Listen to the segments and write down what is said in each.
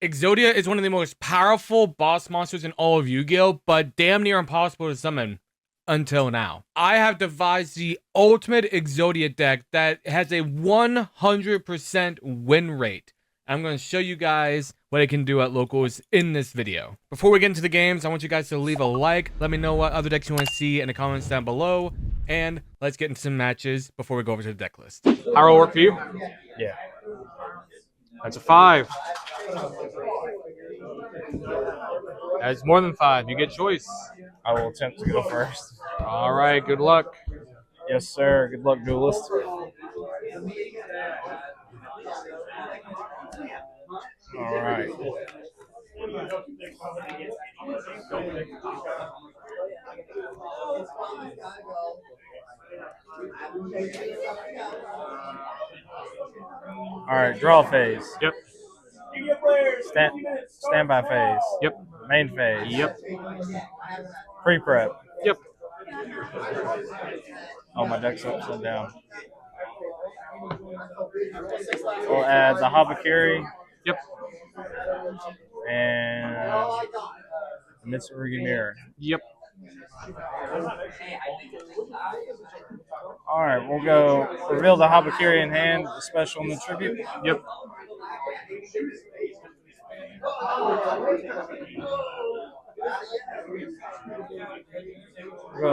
Exodia is one of the most powerful boss monsters in all of Yu-Gi-Oh, but damn near impossible to summon until now. I have devised the ultimate Exodia deck that has a 100% win rate. I'm going to show you guys what it can do at locals in this video. Before we get into the games, I want you guys to leave a like. Let me know what other decks you want to see in the comments down below. And let's get into some matches before we go over to the deck list. How will it work for you? Yeah. That's a 5. That's more than 5. You get choice. I will attempt to go first. All right, good luck. Yes, sir. Good luck, duelist. All right. All right. Draw phase. Yep. Standby phase. Yep. Main phase. Yep. Pre-prep. Yep. Oh, my deck's upside down. We'll add the Habakiri Yep. and the Mitsurugi Mirror. Yep. All right, we'll go reveal the Habakiri in hand, the special and the tribute. Yep. Go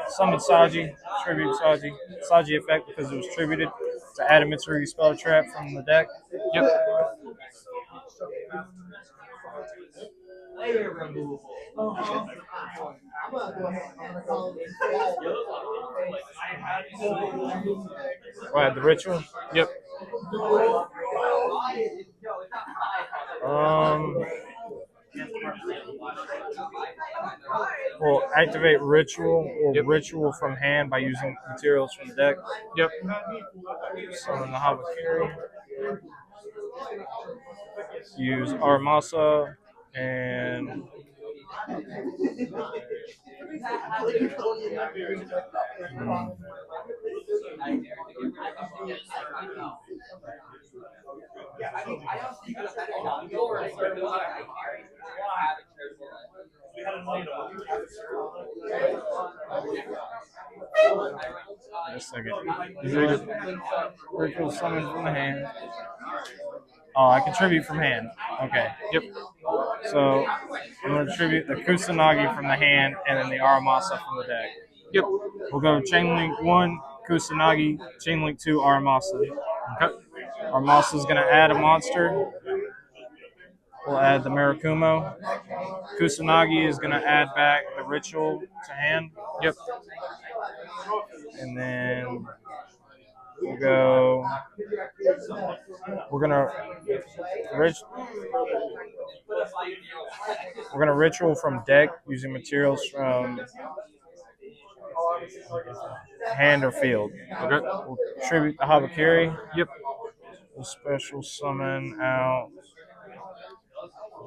summon Saji, tribute Saji. Saji effect because it was tributed to add a Mitsurugi spell trap from the deck. Yep. We'll add the ritual. Yep. We'll activate ritual or ritual from hand by using materials from the deck. Yep. Summon the Habakiri. Use Armasa and a second. Ritual summon from the hand. Oh, I contribute from hand. Okay. Yep. So I'm going to tribute the Kusanagi from the hand and then the Aramasa from the deck. Yep. We'll go Chain Link 1, Kusanagi, Chain Link 2, Aramasa. Okay. Aramasa is going to add a monster. We'll add the Mirakumo. Kusanagi is going to add back the Ritual to hand. Yep. And then we'll go. We're gonna ritual from deck using materials from hand or field. Okay. We'll tribute the Habakiri. Yep. We'll special summon out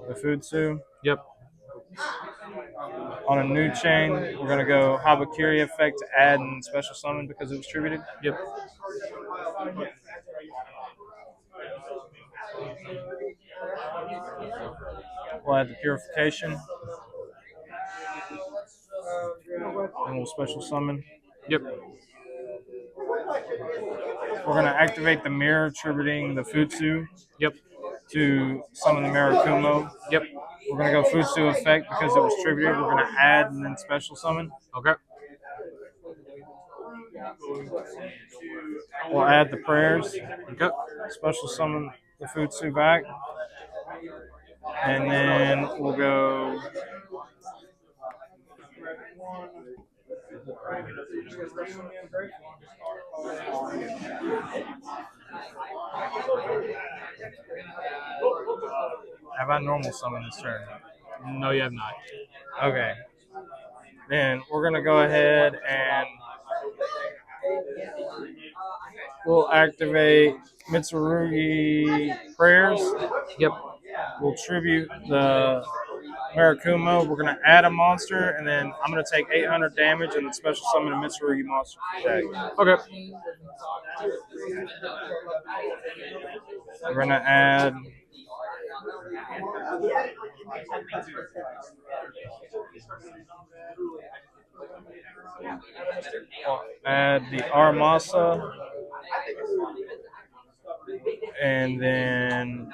the Futsu. Yep. On a new chain, we're gonna go Habakiri effect to add and special summon because it was tributed. Yep. We'll add the purification. And we'll special summon. Yep. We're going to activate the mirror, tributing the Futsu. Yep. To summon the Mirakumo. Yep. We're going to go Futsu effect because it was tributed. We're going to add and then special summon. Okay. We'll add the prayers. Okay. Special summon the Futsu back. And then we'll go. Have I normal summon this turn? No, you have not. Okay. Then we're going to go ahead and we'll activate Mitsurugi prayers. Yep. We'll tribute the Mirakumo. We're going to add a monster, and then I'm going to take 800 damage and then special summon a Mitsurugi monster from the deck. Okay. We're going to add We'll add the Armasa, and then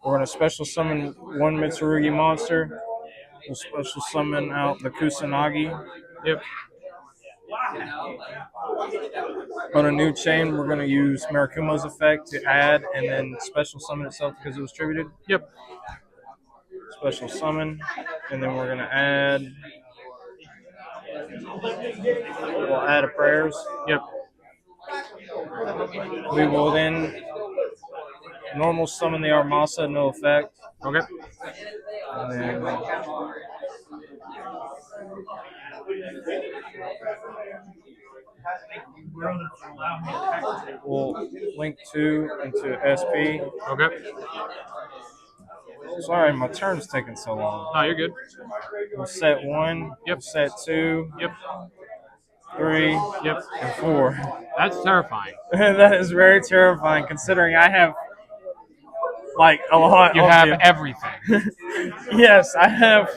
we're gonna special summon one Mitsurugi monster. We'll special summon out the Kusanagi. Yep. On a new chain, we're gonna use Mirakumo's effect to add, and then special summon itself because it was tributed. Yep. Special summon, and then we're gonna add. We'll add a prayers. Yep. We will then normal summon the Armasa, no effect. Okay. And then we'll link 2 into SP. Okay. Sorry, my turn's taking so long. No, you're good. We'll set 1. Yep. We'll set 2. Yep. 3. Yep. And 4. That's terrifying. That is very terrifying, considering I have like a lot. You have everything. Yes, I have.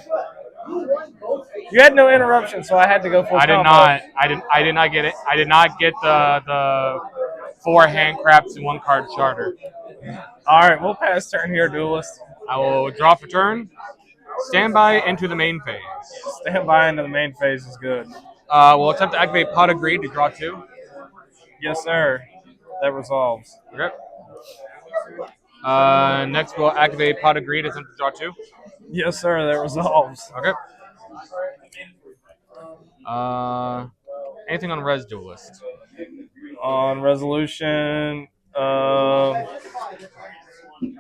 You had no interruption, so I had to go full I did combo. not. I did not get it. I did not get the 4 hand crafts and 1 card charter. All right, we'll pass turn here, duelist. I will draw for turn. Stand by into the main phase. Stand by into the main phase is good. We'll attempt to activate Pot of Greed to draw 2. Yes, sir. That resolves. Okay. Next, we'll activate Pot of Greed, attempt to draw 2. Yes, sir. That resolves. Okay. Anything on Res Duelist? On resolution,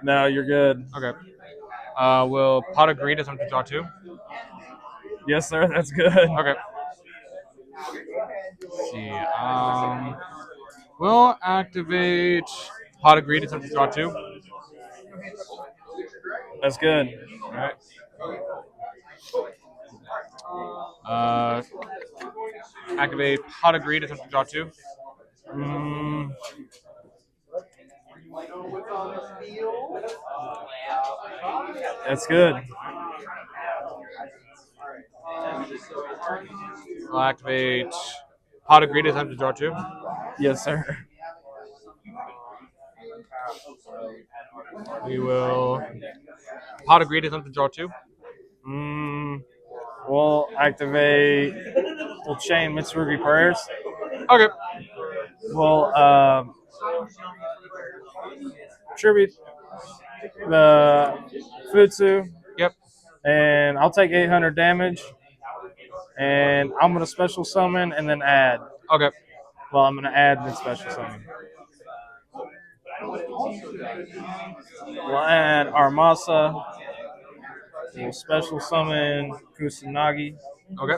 no, you're good. Okay. Will Pot of Greed attempt to draw 2? Yes, sir. That's good. Okay. Let's see. We'll activate Pot of Greed, attempt to draw 2. That's good. All right. Activate Pot of Greed, attempt to draw 2. That's good. We'll activate Pot of Greed, attempt to draw 2. Yes, sir. We will Pot of Greed, attempt to draw 2. We'll activate. We'll chain Mitsurugi prayers. Okay. We'll tribute the Futsu. Yep. And I'll take 800 damage. And I'm going to special summon and then add. Okay. Well, I'm going to add and then special summon. We'll add Armasa. We'll special summon Kusanagi. Okay.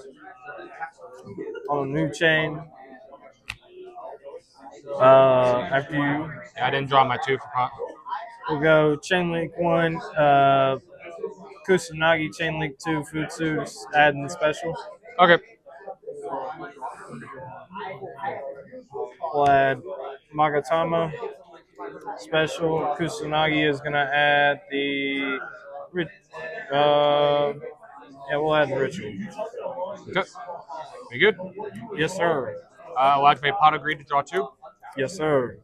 On a new chain. After you, Yeah, I didn't draw my 2 for Pot. we'll go chain link 1, Kusanagi, chain link 2, Futsu, just add in the special. Okay. We'll add Magatama. Special. Kusanagi is going to add the. We'll add the ritual. Okay. We good? Yes, sir. We'll activate Pot of Greed to draw 2. Yes, sir.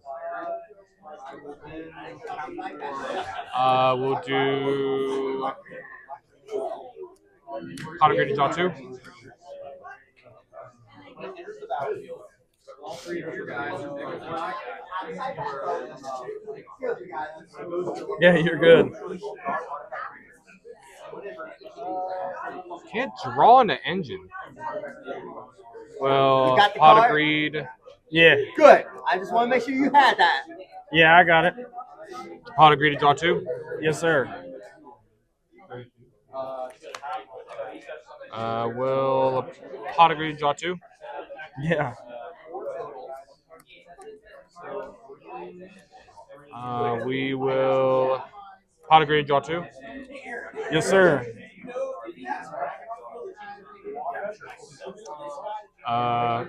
We'll do Pot of Greed to draw 2. Yeah, you're good. Can't draw in the engine. Well, You got the Pot of card? Greed. Yeah. Good. I just want to make sure you had that. Yeah, I got it. Pot of Greed to draw 2. Yes, sir. Will Pot of Greed draw 2? Yeah. We will Pot of Greed draw 2. Yes, sir. Pot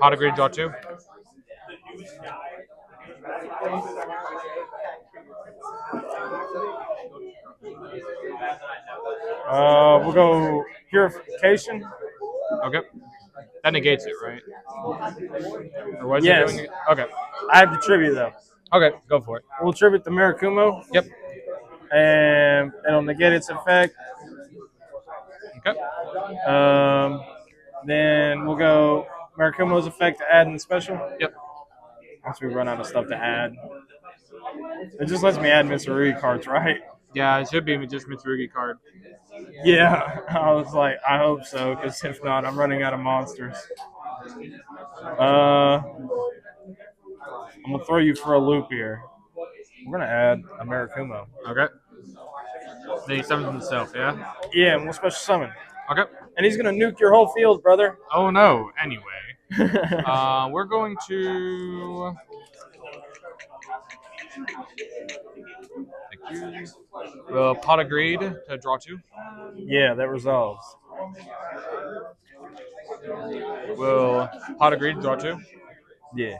of Greed draw 2. We'll go purification. Okay. That negates it, right? Or was Yes. it doing it? Okay. I have to tribute though. Okay, go for it. We'll tribute the Mirakumo. Yep. And it'll negate its effect. Okay. Then we'll go Mirakumo's effect to add in the special. Yep. Once we run out of stuff to add. It just lets me add Mitsurugi cards, right? Yeah, it should be just Mitsurugi card. Yeah. I was like, I hope so, because if not, I'm running out of monsters. I'm going to throw you for a loop here. We're going to add a Mirakumo. Okay. Then he summons himself, yeah? Yeah, and we'll special summon. Okay. And he's going to nuke your whole field, brother. Oh no. Anyway. We're going to. Thank you. Will Pot agreed to draw 2? Yeah, that resolves. Will Pot agreed to draw 2? Yeah.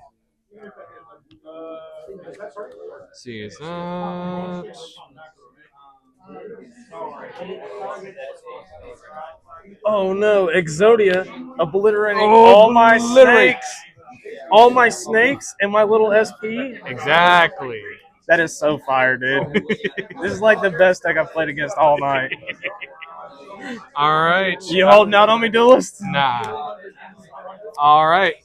Let's see, is that. Oh no, Exodia obliterating Oh, all my obliterate. snakes. All my snakes and my little SP. Exactly. That is so fire, dude. This is like the best deck I've played against all night. All right. You holding out on me, duelist? Nah. All right.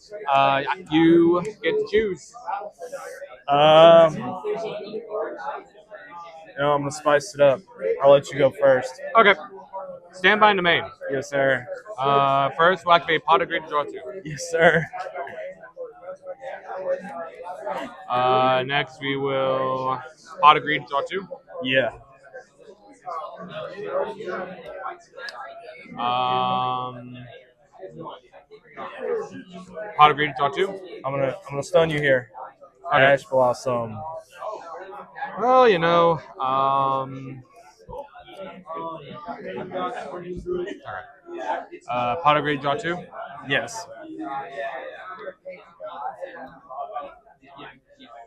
You get to choose. I'm gonna spice it up. I'll let you go first. Okay. Stand by in the main. Yes, sir. First, we'll activate Pot agreed to draw 2. Yes, sir. Next, we will Pot agreed to draw 2. Yeah. Pot agreed to draw 2. I'm gonna stun you here. Okay. Ash Blossom. Well, you know, all right. Pot agreed to draw 2. Yes.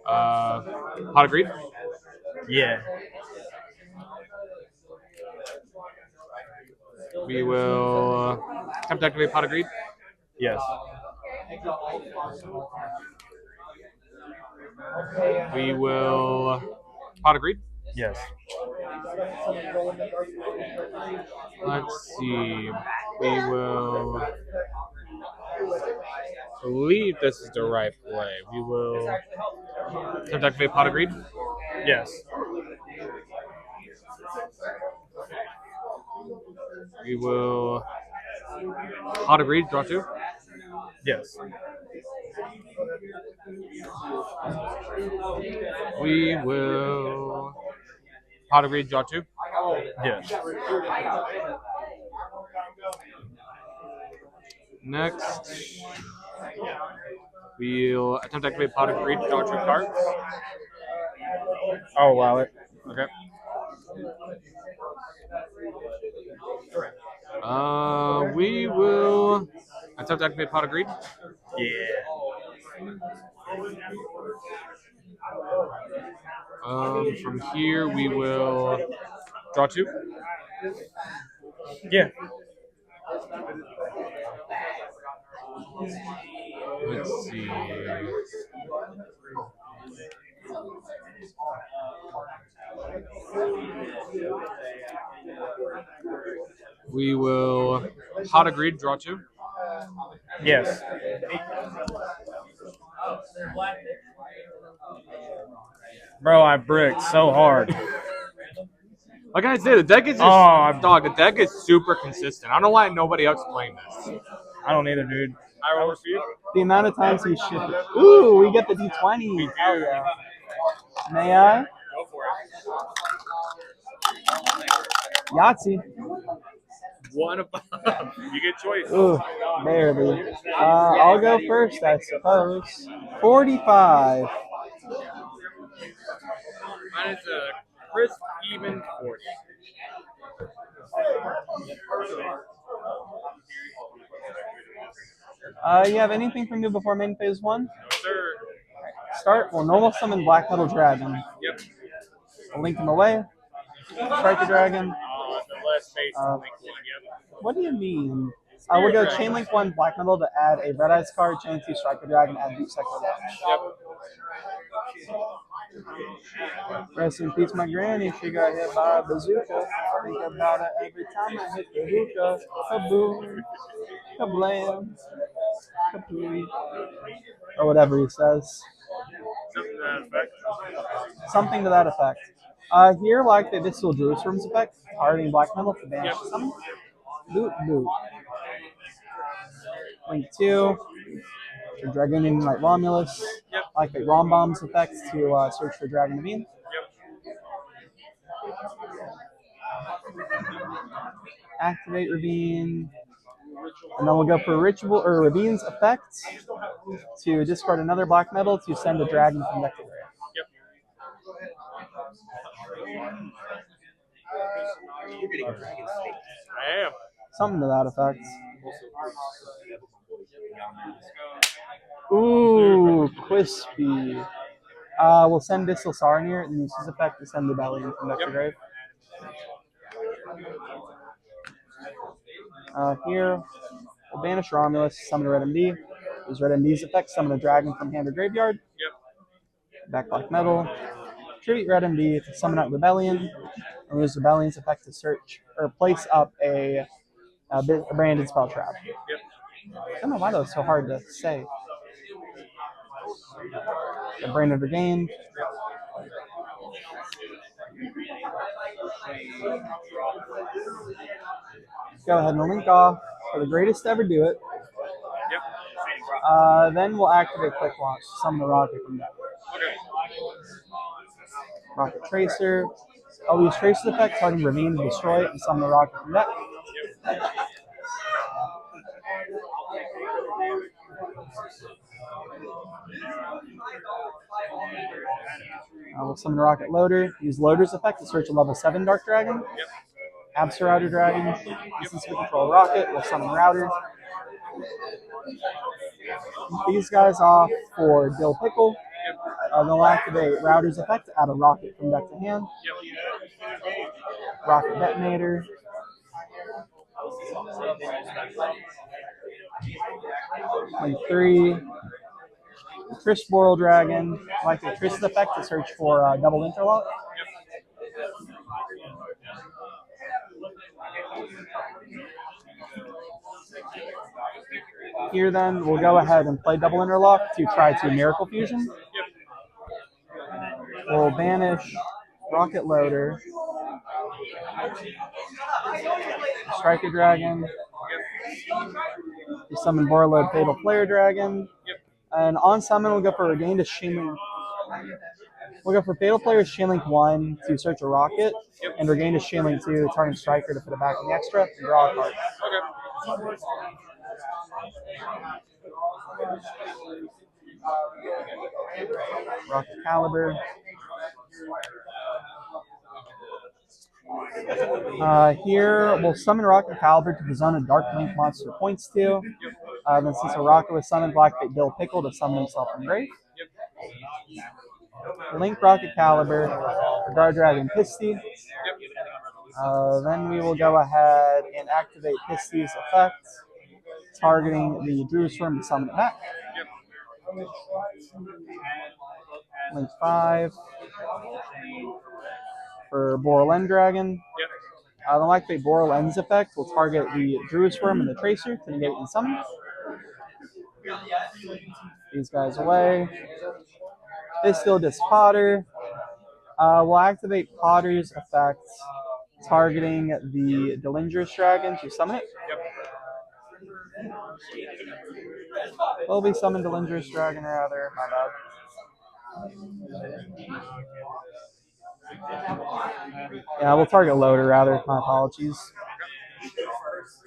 Pot agreed. Yeah. We will attempt to activate Pot agreed. Yes. We will Pot agreed. Yes. Let's see. We will believe this is the right play. We will attempt to activate Pot agreed. Yes. We will Pot agreed. Draw 2. Yes. We will Pot agreed. Draw 2. Yes. Next, we'll attempt to activate Pot agreed. Draw 2 cards. I'll allow it. Okay. We will attempt to activate Pot agreed. Yeah. From here, we will draw 2. Yeah. Let's see. We will Pot agreed. Draw 2. Yes. Bro, I bricked so hard. Like I said, the deck is just, dog. The deck is super consistent. I don't know why nobody else is playing this. I don't either, dude. I roll for you. The amount of times he shifted. Ooh, we get the D20. Hell yeah. May I? Go for it. Yahtzee. One above. You get choice. Ooh, barely. I'll go first, I suppose. 45. Mine is a crisp, even 40. You have anything from you before main phase 1? No, sir. Start. Well, normal summon Black Metal Dragon. Yep. I'll link him away. Strike the dragon. What do you mean? We'll go Chain Link 1 Black Metal to add a Red Eyes card, Chain Link 2 Striker Dragon, add Deep Sector Launch. Rest in peace, my granny. She got hit by a bazooka. Think about it every time I hit the hookah. Kaboom, kablam, kapooey. Or whatever he says. Something to that effect. Here, like the Abyssal Jerusalem's effect, targeting Black Metal to banish summon. Boot, boot. Link 2. For Dragonian like Romulus. Like the Rom Bomb's effect to search for Dragon Ravine. Activate Ravine. And then we'll go for Ritual or Ravine's effect to discard another Black Metal to send a dragon from deck to grave. I am. Something to that effect. Ooh, crispy. We'll send Distal Sarnier and use his effect to send the Rebellion from deck to grave. Here, we'll banish Romulus, summon a Red MD. Use Red MD's effect, summon a dragon from hand or graveyard. Back Black Metal. Tribute Red MD to summon out Rebellion. And use Rebellion's effect to search or place up a branded spell trap. I don't know why that was so hard to say. The branded regained. Go ahead and link off for the greatest to ever do it. Then we'll activate Quick Launch, summon the rocket from deck. Rocket Tracer. I'll use Tracer's effect, targeting Ravine to destroy it and summon the rocket from deck. We'll summon a Rocket Loader. Use Loader's effect to search a level 7 Dark Dragon. Absor Router Dragon. Since we control Rocket, we'll summon Router. Keep these guys off for Dill Pickle. They'll activate Router's effect to add a Rocket from deck to hand. Rocket Detonator. Link 3. Trish Boral Dragon. Like the Trish's effect to search for double interlock. Here then, we'll go ahead and play double interlock to try to Miracle Fusion. We'll banish Rocket Loader, Striker Dragon, we summon Borreload Fatal Flare Dragon, and on summon we'll go for Regain to Chainlink. We'll go for Fatal Flare's Chainlink 1 to search a Rocket, and Regain to Chainlink 2 target Striker to put it back in the extra and draw a card. Rocket Caliber. Here, we'll summon Rocket Caliber to the zone a Dark Link monster points to. Then since a Rocket was summoned, activate Dill Pickle to summon himself from grave. Link Rocket Caliber, Guard Dragon Pisty. Then we will go ahead and activate Pisty's effect, targeting the Jerusalem to summon it back. Link 5 for Borland Dragon. Then activate Borland's effect will target the Jerusalem and the Tracer to negate and summon. These guys away. This still does Potter. We'll activate Potter's effect, targeting the Delingerous Dragon to summon it. Will be summoned Delingerous Dragon rather, my bad. Yeah, we'll target Loader rather, my apologies.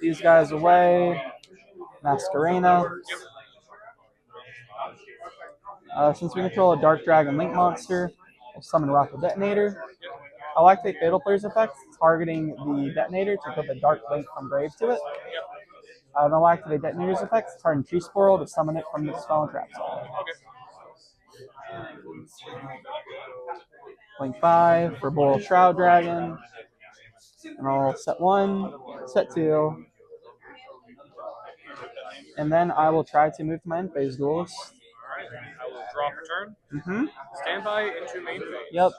These guys away. Masquerena. Since we control a Dark Dragon Link monster, we'll summon Rocket Detonator. I'll activate Fatal Flare's effect, targeting the Detonator to put the Dark Link from grave to it. Then I'll activate Detonator's effect, targeting Tree Sporal to summon it from the Spell and Trap zone. Link 5 for Boral Shroud Dragon. And I'll set 1, set 2, and then I will try to move to my end phase duels. Alright, I will draw for turn. Mm-hmm. Stand by into main phase. Yep.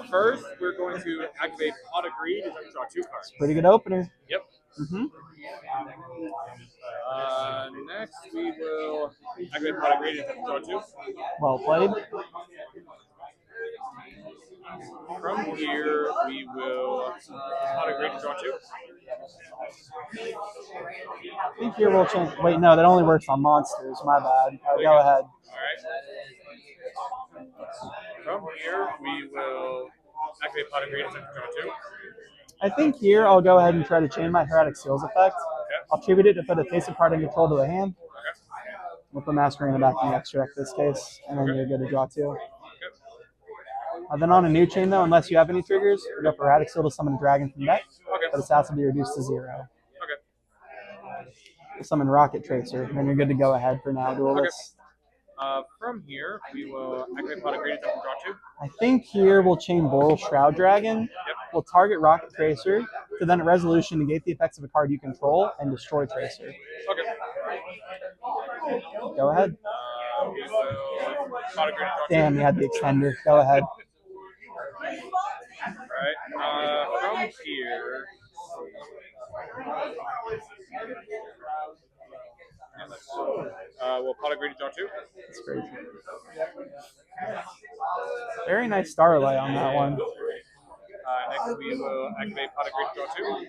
First, we're going to activate Pot of Greed and draw 2 cards. Pretty good opener. Yep. Mm-hmm. Next, we will activate Pot of Greed and draw 2. Well played. From here, we will Pot of Greed and draw 2. I think here we'll change. Wait, no, that only works on monsters. My bad. Go ahead. Alright. From here, we will activate Pot of Greed and draw 2. I think here I'll go ahead and try to chain my Heretic Seals effect. Okay. I'll tribute it to put a face of card in control to the hand. Okay. We'll put Masquerade back in the extra deck this case, and then you're good to draw 2. Then on a new chain though, unless you have any triggers, we go for Heretic Seal to summon a dragon from deck, but its stats will be reduced to 0. Okay. We'll summon Rocket Tracer, and then you're good to go ahead for now, duelist. From here, we will activate Pot of Greed and draw 2. I think here we'll chain Boral Shroud Dragon. Yep. We'll target Rocket Tracer to then at resolution negate the effects of a card you control and destroy Tracer. Okay. Go ahead. We will Pot of Greed and draw 2. Damn, you had the extender. Go ahead. Alright. From here. We'll Pot of Greed and draw 2. That's crazy. Very nice Starlight on that one. Next, we will activate Pot of Greed and draw 2.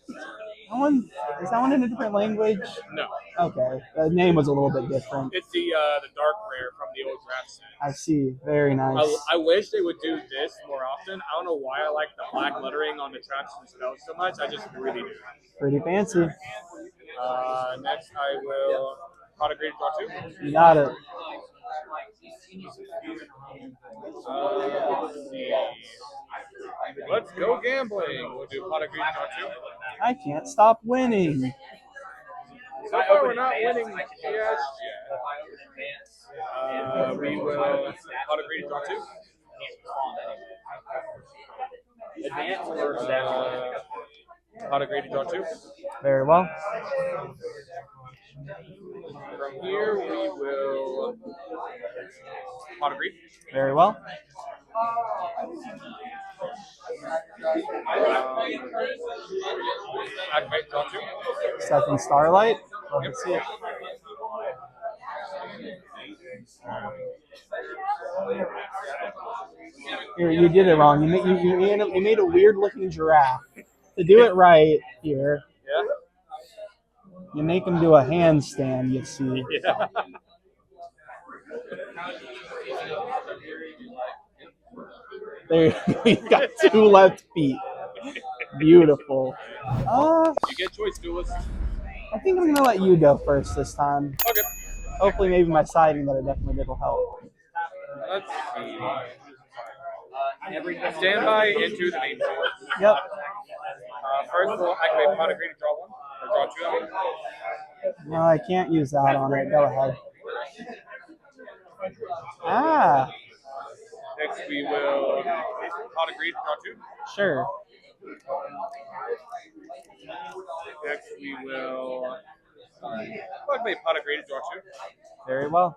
That one is that one in a different language? No. Okay, the name was a little bit different. It's the dark rare from the old draft set. I see. Very nice. I wish they would do this more often. I don't know why I like the black lettering on the traps and spells so much. I just really do. Pretty fancy. Next, I will Pot of Greed and draw 2. You got it. Let's see. Let's go gambling. We'll do Pot of Greed and draw 2. I can't stop winning. So far, we're not winning just yet. We will Pot of Greed and draw 2. Pot of Greed and draw 2. Very well. From here, we will Pot of Greed. Very well. Activate draw 2. Second Starlight. Let's see it. Here, you did it wrong. You made a weird looking giraffe. To do it right here, Yeah. you make him do a handstand, you see. Yeah. There you go. You got 2 left feet. Beautiful. You get choice, duelist. I think I'm going to let you go first this time. Okay. Hopefully maybe my siding that I definitely did will help. Let's see. Stand by into the main field. Yep. First, we'll activate Pot of Greed and draw 1. Or draw 2. No, I can't use that on it. Go ahead. Ah, Next, we will Pot of Greed and draw 2. sure. Next, we will activate Pot of Greed and draw 2. Very well.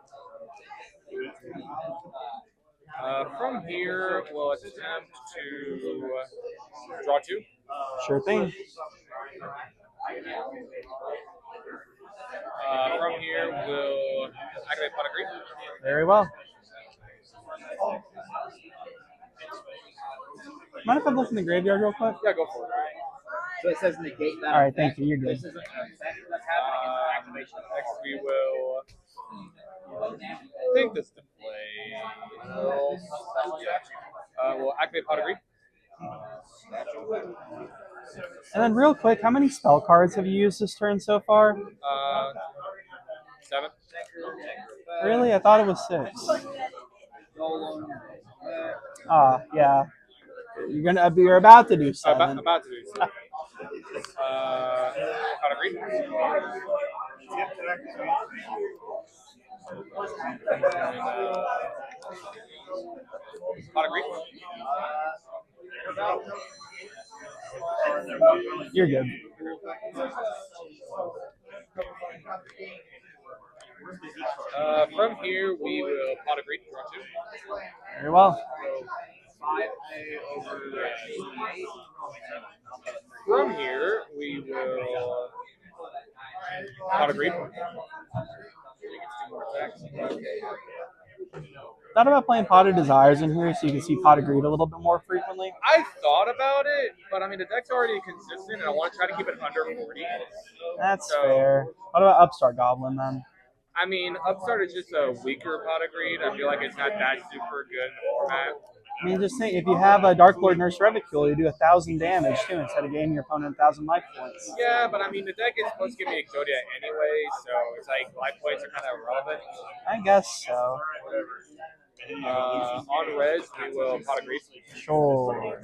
From here, we'll attempt to draw 2. Sure thing. From here, we'll activate Pot of Greed. Very well. Mind if I look in the graveyard real quick? Yeah, go for it. So it says negate that. All right, thank you. You're good. This isn't exactly what's happening. It's an activation. Next, we will. I think this to play. We'll activate Pot of Greed. And then real quick, how many spell cards have you used this turn so far? 7. Really? I thought it was 6. Yeah. You're about to do 7. About to do so. Pot of Greed. Pot of Greed. You're good. From here, we will pot of greed, draw 2. Very well. 5A over 8. From here, we will pot of greed. Thought about playing Potted Desires in here so you can see Pot of Greed a little bit more frequently. I thought about it, but I mean, the deck's already consistent, and I want to try to keep it under 40. That's So- fair. What about Upstart Goblin then? I mean, Upstart is just a weaker pot of greed. I feel like it's not that super good in the format. I mean, just think, if you have a Dark Lord Nurse Revicule, you do 1,000 damage too instead of gaining your opponent 1,000 life points. Yeah, but I mean, the deck is supposed to give me Exodia anyway, so it's like life points are kind of irrelevant. I guess so. On res, we will pot of greed. Sure.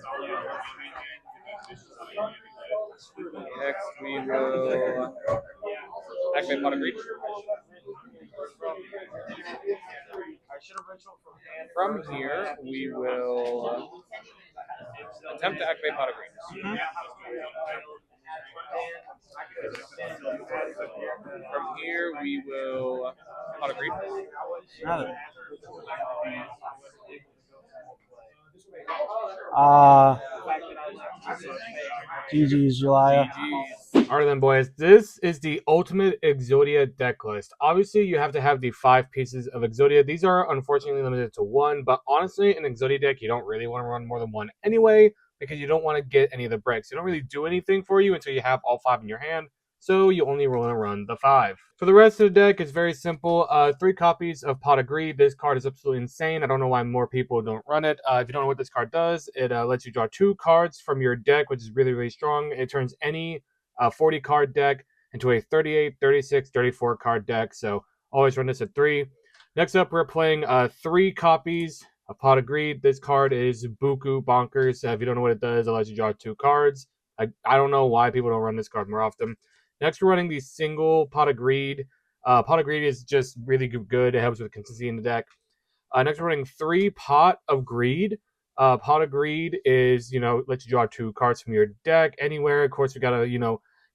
Next, we will activate pot of greed. From here, we will attempt to activate pot of greed. From here, we will pot of greed. GG's, Julia. Alright then, boys, this is the ultimate Exodia deck list. Obviously, you have to have the 5 pieces of Exodia. These are unfortunately limited to 1, but honestly, in Exodia deck, you don't really want to run more than 1 anyway, because you don't want to get any of the breaks. They don't really do anything for you until you have all 5 in your hand, so you only want to run the 5. For the rest of the deck, it's very simple. 3 copies of Pot of Greed. This card is absolutely insane. I don't know why more people don't run it. If you don't know what this card does, it lets you draw 2 cards from your deck, which is really, really strong. It turns any 40 card deck into a 38, 36, 34 card deck. So always run this at 3. Next up, we're playing 3 copies of Pot of Greed. This card is Buku Bonkers. If you don't know what it does, it lets you draw 2 cards. I don't know why people don't run this card more often. Next, we're running the single Pot of Greed. Pot of Greed is just really good. It helps with consistency in the deck. Next, we're running 3 Pot of Greed. Pot of Greed is, lets you draw 2 cards from your deck anywhere. Of course, we gotta,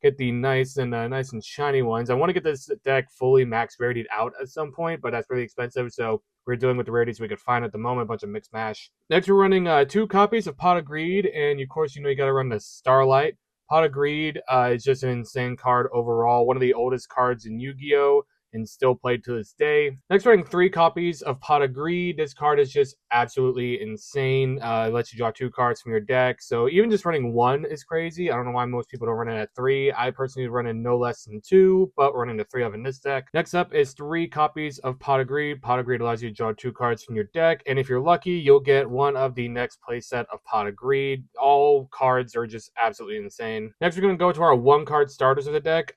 get the nice and shiny ones. I want to get this deck fully max rarityed out at some point, but that's really expensive. So we're dealing with the rarities we could find at the moment, a bunch of mixed mash. Next, we're running 2 copies of Pot of Greed, and of course, you gotta run the Starlight. Pot of Greed is just an insane card overall. One of the oldest cards in Yu-Gi-Oh! And still played to this day. Next, running 3 copies of Pot of Greed. This card is just absolutely insane. It lets you draw 2 cards from your deck. So even just running 1 is crazy. I don't know why most people don't run it at 3. I personally run in no less than 2, but running the 3 of in this deck. Next up is 3 copies of Pot of Greed. Pot of Greed allows you to draw 2 cards from your deck. And if you're lucky, you'll get one of the next playset of Pot of Greed. All cards are just absolutely insane. Next, we're going to go to our 1-card starters of the deck.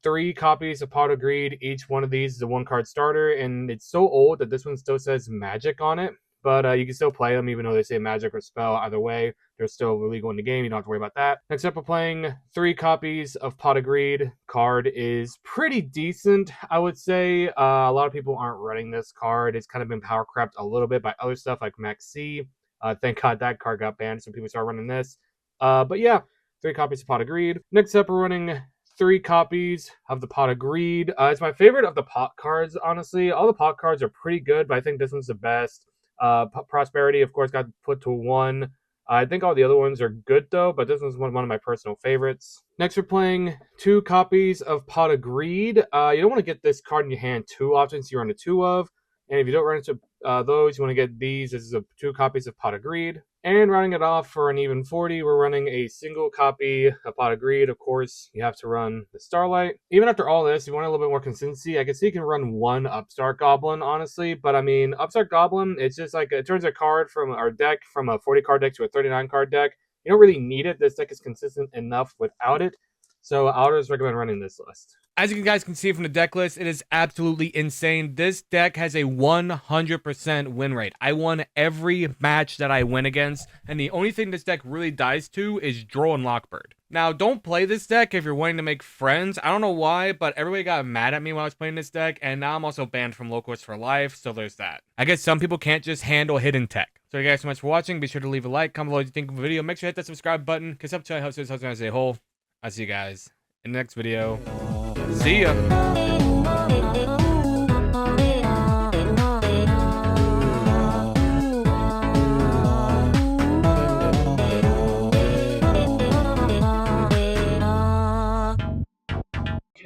3 copies of Pot of Greed. Each one of these is a 1-card starter, and it's so old that this one still says magic on it. But you can still play them even though they say magic or spell. Either way, they're still illegal in the game. You don't have to worry about that. Next up, we're playing 3 copies of Pot of Greed. Card is pretty decent, I would say. A lot of people aren't running this card. It's kind of been power crept a little bit by other stuff like Max C. Thank God that card got banned, so people start running this. But yeah, 3 copies of Pot of Greed. Next up, we're running 3 copies of the Pot of Greed. It's my favorite of the pot cards, honestly. All the pot cards are pretty good, but I think this one's the best. Prosperity, of course, got put to 1. I think all the other ones are good, though, but this one's one of my personal favorites. Next, we're playing 2 copies of Pot of Greed. You don't want to get this card in your hand too often, so you run a 2 of. And if you don't run into those, you want to get these. This is 2 copies of Pot of Greed. And rounding it off for an even 40, we're running a single copy of Pot of Greed. Of course, you have to run the Starlight. Even after all this, you want a little bit more consistency. I can see you can run 1 Upstart Goblin, honestly. But I mean, Upstart Goblin, it's just like it turns a card from our deck from a 40-card deck to a 39-card deck. You don't really need it. This deck is consistent enough without it. So I would just recommend running this list. As you guys can see from the deck list, it is absolutely insane. This deck has a 100% win rate. I won every match that I win against, and the only thing this deck really dies to is Droll and Lockbird. Now, don't play this deck if you're wanting to make friends. I don't know why, but everybody got mad at me when I was playing this deck, and now I'm also banned from Locals for life, so there's that. I guess some people can't just handle hidden tech. So thank you guys so much for watching. Be sure to leave a like, comment below what you think of the video. Make sure to hit that subscribe button, because up to helps us as a whole. I'll see you guys in the next video. See ya.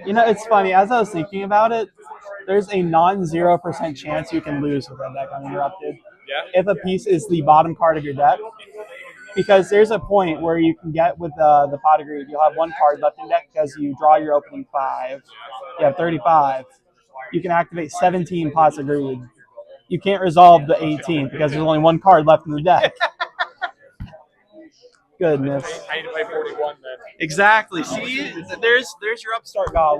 You know, it's funny. As I was thinking about it, there's a non-0% chance you can lose with Red Deck Uninterrupted. Yeah. If a piece is the bottom card of your deck. Because there's a point where you can get with the pot of greed. You'll have one card left in deck because you draw your opening 5. You have 35. You can activate 17 pots of greed. You can't resolve the 18th because there's only one card left in the deck. Goodness. I need to play 41 then. Exactly. See, there's your upstart goblin.